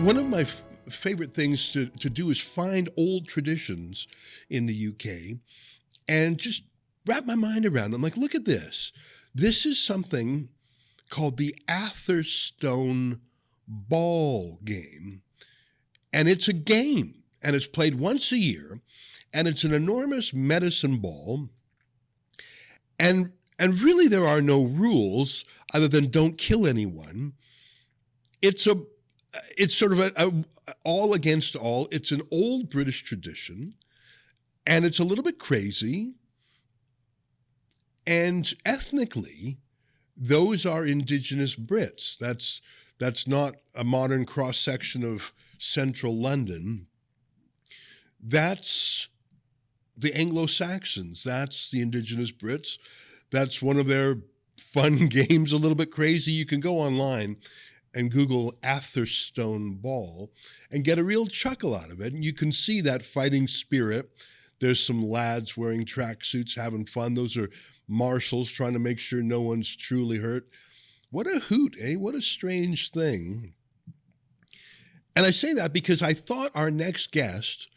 One of my favorite things to do is find old traditions in the UK and just wrap my mind around them. Like, look at this. This is something called the Atherton ball game. And it's a game, and it's played once a year, and it's an enormous medicine ball. And really there are no rules other than don't kill anyone. It's sort of a all against all. It's an old British tradition, and it's a little bit crazy. And ethnically, those are indigenous Brits. That's not a modern cross-section of central London. That's the Anglo-Saxons. That's the indigenous Brits. That's one of their fun games, a little bit crazy. You can go online and Google Atherton ball and get a real chuckle out of it. And you can see that fighting spirit. There's some lads wearing tracksuits having fun. Those are marshals trying to make sure no one's truly hurt. What a hoot, eh? What a strange thing. And I say that because I thought our next guest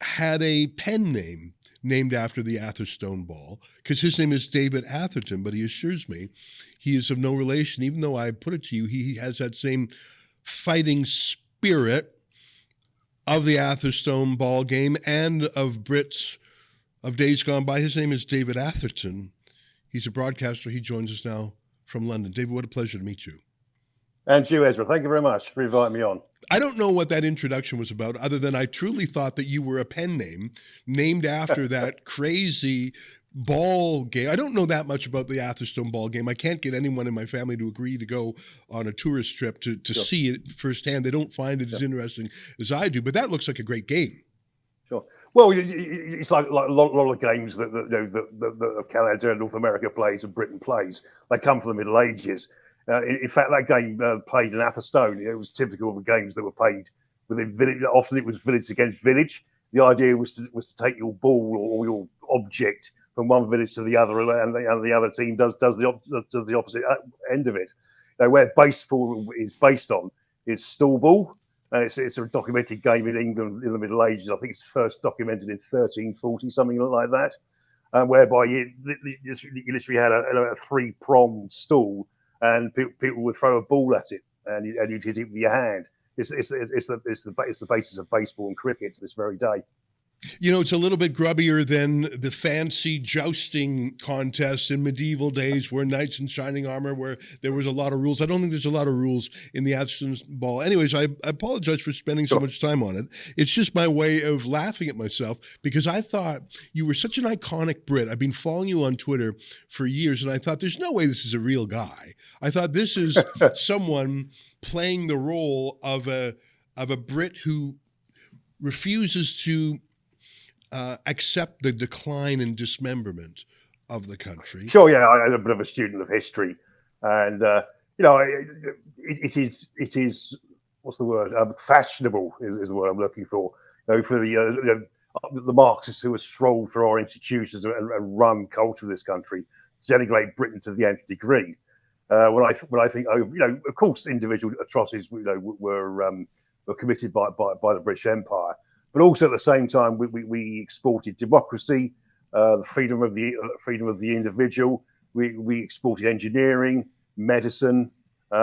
had a pen name named after the Atherton ball, because his name is David Atherton, but he assures me he is of no relation, even though I put it to you, he has that same fighting spirit of the Atherton ball game and of Brits of days gone by. His name is David Atherton. He's a broadcaster. He joins us now from London. David, what a pleasure to meet you. And you, Ezra. Thank you very much for inviting me on. I don't know what that introduction was about, other than I truly thought that you were a pen name named after that crazy ball game. I don't know that much about the Atherton ball game. I can't get anyone in my family to agree to go on a tourist trip to Sure. see it firsthand. They don't find it as interesting as I do, but that looks like a great game. Sure. Well, it's like a lot of games that Canada and North America plays and Britain plays. They come from the Middle Ages. In fact, that game played in Atherstone. It was typical of the games that were played within village. Often it was village against village. The idea was to take your ball or your object from one village to the other, and the other team does the opposite end of it. Where baseball is based on is stool ball. It's a documented game in England in the Middle Ages. I think it's first documented in 1340, something like that, whereby you literally had a three-pronged stool, and people would throw a ball at it, and you'd hit it with your hand. It's the basis of baseball and cricket to this very day. You know, it's a little bit grubbier than the fancy jousting contests in medieval days where knights in shining armor, where there was a lot of rules. I don't think there's a lot of rules in the Atherton ball. Anyways, I apologize for spending so much time on it. It's just my way of laughing at myself, because I thought you were such an iconic Brit. I've been following you on Twitter for years, and I thought there's no way this is a real guy. I thought this is someone playing the role of a Brit who refuses to accept the decline and dismemberment of the country. Sure, yeah, I'm a bit of a student of history, and it is what's the word? Fashionable is the word I'm looking for. For the Marxists who have strolled through our institutions and run culture of this country, denigrate Britain to the nth degree. When I think, of course, individual atrocities, were committed by the British Empire. But also at the same time, we exported democracy, the freedom of the individual. We exported engineering, medicine. We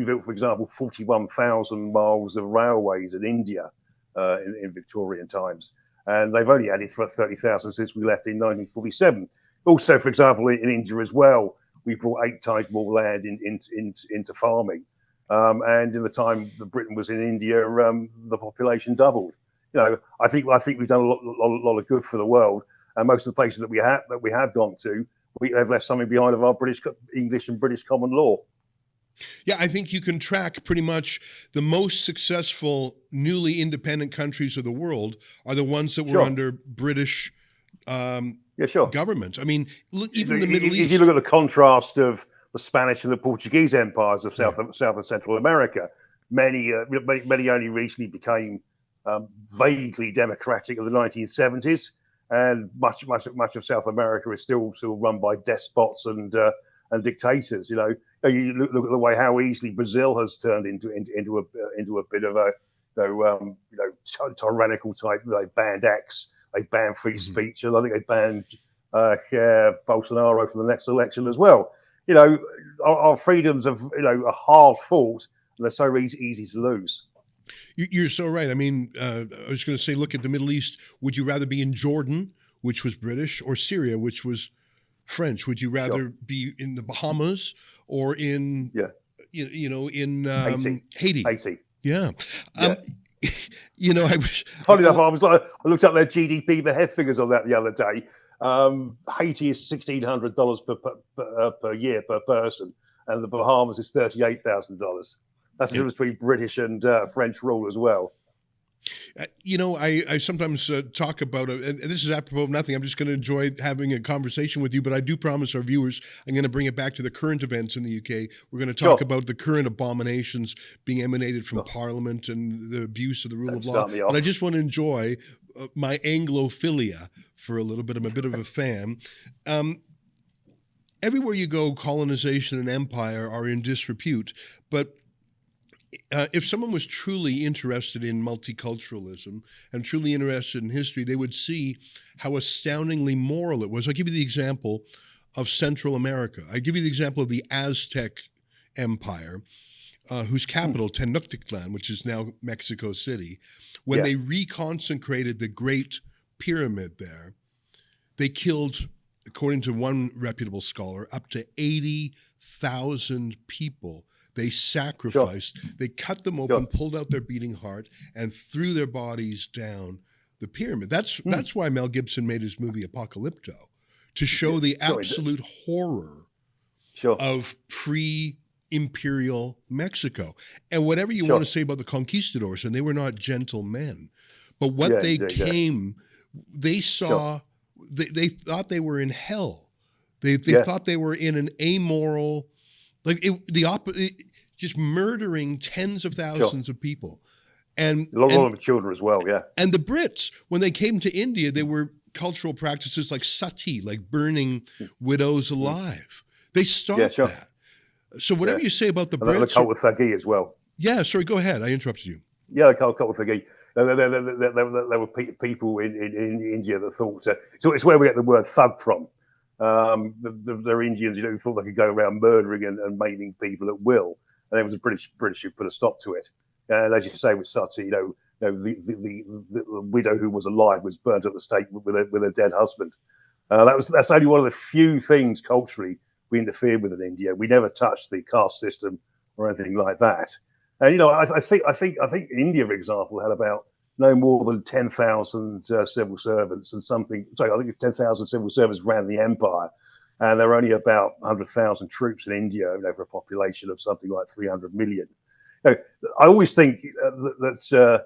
built, for example, 41,000 miles of railways in India in Victorian times, and they've only added 30,000 since we left in 1947. Also, for example, in India as well, we brought 8 times more land into farming. And in the time that Britain was in India, the population doubled. I think we've done a lot of good for the world, and most of the places that we have gone to, we have left something behind of our English and British common law. Yeah, I think you can track pretty much the most successful newly independent countries of the world are the ones that were under British government. I mean, even the Middle East. If you look at the contrast of the Spanish and the Portuguese empires of South and Central America, many only recently became vaguely democratic in the 1970s, and much of South America is still run by despots and and dictators. You look at the way how easily Brazil has turned into a bit of a tyrannical type. They banned X, they banned free speech, and I think they banned Bolsonaro for the next election as well. Our freedoms are hard fought, and they're so easy to lose. You're so right. I mean, I was going to say, look at the Middle East. Would you rather be in Jordan, which was British, or Syria, which was French? Would you rather be in the Bahamas or in, Haiti? Haiti. Yeah. Yeah. I was funny enough. I looked up their GDP per head figures on that the other day. Haiti is $1,600 per year per person, and the Bahamas is $38,000. That's the difference between British and French rule as well. I sometimes talk about, and this is apropos of nothing, I'm just going to enjoy having a conversation with you, but I do promise our viewers I'm going to bring it back to the current events in the UK. We're going to talk about the current abominations being emanated from Parliament and the abuse of the rule of law. But I just want to enjoy my Anglophilia for a little bit. I'm a bit of a fan. Everywhere you go, colonization and empire are in disrepute, but if someone was truly interested in multiculturalism and truly interested in history, they would see how astoundingly moral it was. I'll give you the example of Central America. I give you the example of the Aztec Empire, whose capital, Tenochtitlan, which is now Mexico City, when they reconsecrated the Great Pyramid there, they killed, according to one reputable scholar, up to 80,000 people. They sacrificed, they cut them open, pulled out their beating heart, and threw their bodies down the pyramid. That's why Mel Gibson made his movie Apocalypto, to show the absolute horror of pre-imperial Mexico. And whatever you want to say about the conquistadors, and they were not gentle men, but what they saw, they thought they were in hell. They thought they were in an amoral, just murdering tens of thousands of people. And a lot of children as well, And the Brits, when they came to India, there were cultural practices like sati, like burning widows alive. They stopped that. So whatever you say about the Brits... the cult of Thagi as well. Yeah, sorry, go ahead. I interrupted you. Yeah, the cult of Thagi. There were people in India that thought... so it's where we get the word thug from. They're Indians, who thought they could go around murdering and maiming people at will, and it was the British who put a stop to it. And as you say, with Sati, the widow who was alive was burnt at the stake with a dead husband. That's only one of the few things culturally we interfered with in India. We never touched the caste system or anything like that. And I think India, for example, had about no more than 10,000 civil servants and something. Sorry, I think 10,000 civil servants ran the empire, and there were only about 100,000 troops in India, for a population of something like 300 million. I always think that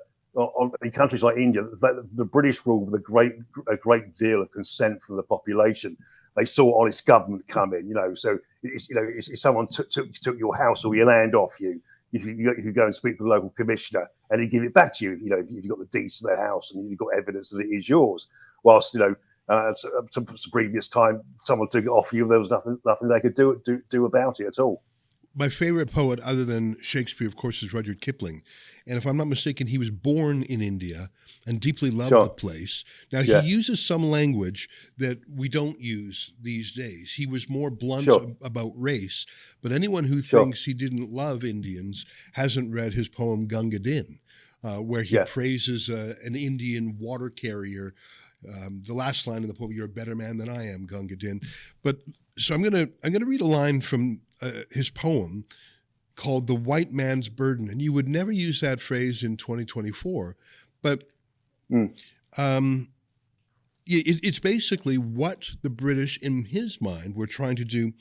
in countries like India, the British ruled with a great deal of consent from the population. They saw honest government come in. So if someone took your house or your land off you, you go and speak to the local commissioner, and he'd give it back to you. If you've got the deeds to their house and you've got evidence that it is yours. Whilst some previous time, someone took it off you, there was nothing they could do about it at all. My favorite poet, other than Shakespeare, of course, is Rudyard Kipling. And if I'm not mistaken, he was born in India and deeply loved the place. Now, he uses some language that we don't use these days. He was more blunt about race. But anyone who thinks he didn't love Indians hasn't read his poem Gunga Din, where he praises an Indian water carrier. The last line in the poem, "You're a better man than I am, Gunga Din." But so I'm gonna read a line from his poem called "The White Man's Burden," and you would never use that phrase in 2024, but it's basically what the British, in his mind, were trying to do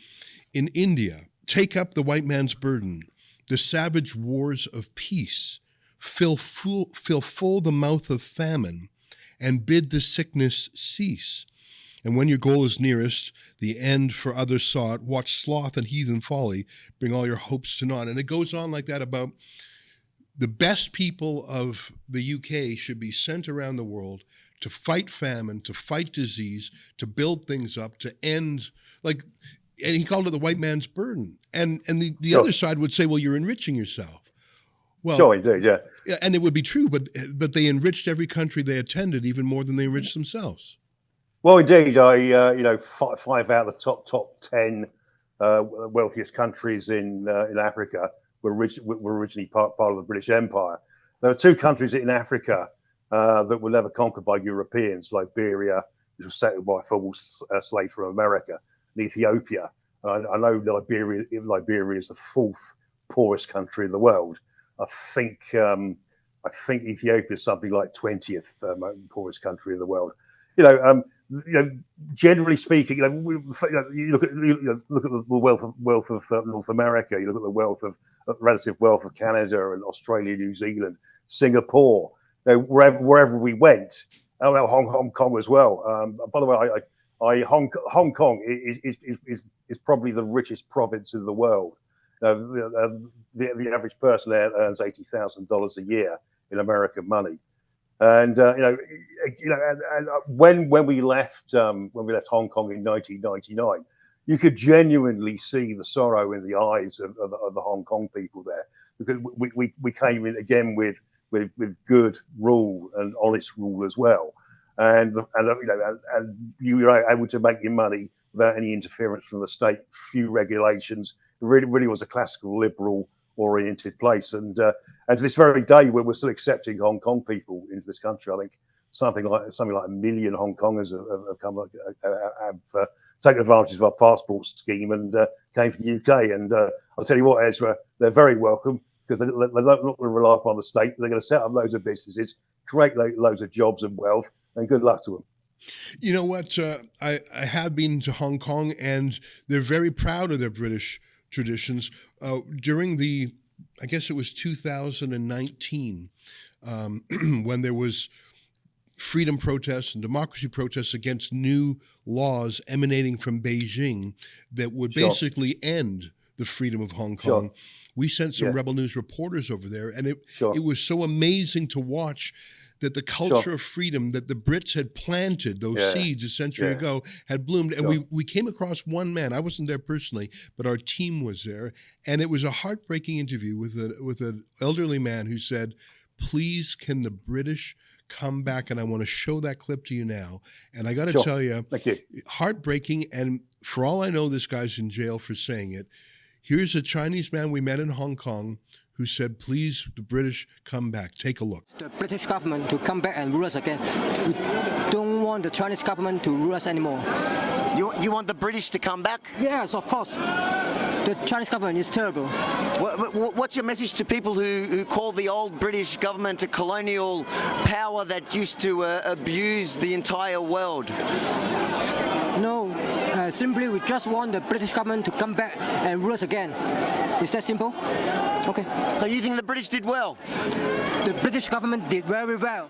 in India. Take up the white man's burden, the savage wars of peace, fill full the mouth of famine, and bid the sickness cease. And when your goal is nearest, the end for others sought, watch sloth and heathen folly, bring all your hopes to naught. And it goes on like that about the best people of the UK should be sent around the world to fight famine, to fight disease, to build things up, to end, like, And he called it the white man's burden. And the Sure. other side would say, well, you're enriching yourself. Well, Sure, indeed, yeah. and it would be true, but they enriched every country they attended even more than they enriched themselves. Well, indeed, five out of the top 10 wealthiest countries in Africa were originally part of the British Empire. There are two countries in Africa that were never conquered by Europeans: Liberia, which was settled by former slaves from America, and Ethiopia. I know Liberia is the fourth poorest country in the world. I think Ethiopia is something like 20th poorest country in the world. Generally speaking, you look at the wealth of North America. You look at the relative wealth of Canada and Australia, New Zealand, Singapore. Wherever we went, Hong Kong as well. By the way, Hong Kong is probably the richest province in the world. The average person there earns $80,000 a year in American money. And when we left Hong Kong in 1999, you could genuinely see the sorrow in the eyes of the Hong Kong people there, because we came in again with good rule and honest rule as well, and you were able to make your money without any interference from the state, few regulations. It really was a classical liberal oriented place, and to this very day, where we're still accepting Hong Kong people into this country. I think something like 1 million Hong Kongers have taken advantage of our passport scheme and came to the UK. And I'll tell you what, Ezra, they're very welcome, because they're not going to rely upon the state. They're going to set up loads of businesses, create loads of jobs and wealth, and good luck to them. You know what? I have been to Hong Kong, and they're very proud of their British traditions. During I guess it was 2019, when there was freedom protests and democracy protests against new laws emanating from Beijing that would basically end the freedom of Hong Kong. We sent some Rebel News reporters over there, and it was so amazing to watch that the culture of freedom that the Brits had planted, those seeds a century ago, had bloomed. And we came across one man. I wasn't there personally, but our team was there. And it was a heartbreaking interview with an elderly man who said, please, can the British come back? And I want to show that clip to you now. And I got to tell you, heartbreaking. And for all I know, this guy's in jail for saying it. Here's a Chinese man we met in Hong Kong who said, please, the British, come back. Take a look. The British government to come back and rule us again. We don't want the Chinese government to rule us anymore. You want the British to come back? Yes, of course. The Chinese government is terrible. What's your message to people who call the old British government a colonial power that used to abuse the entire world? No, simply we just want the British government to come back and rule us again. Is that simple? Okay. So you think the British did well? The British government did very well.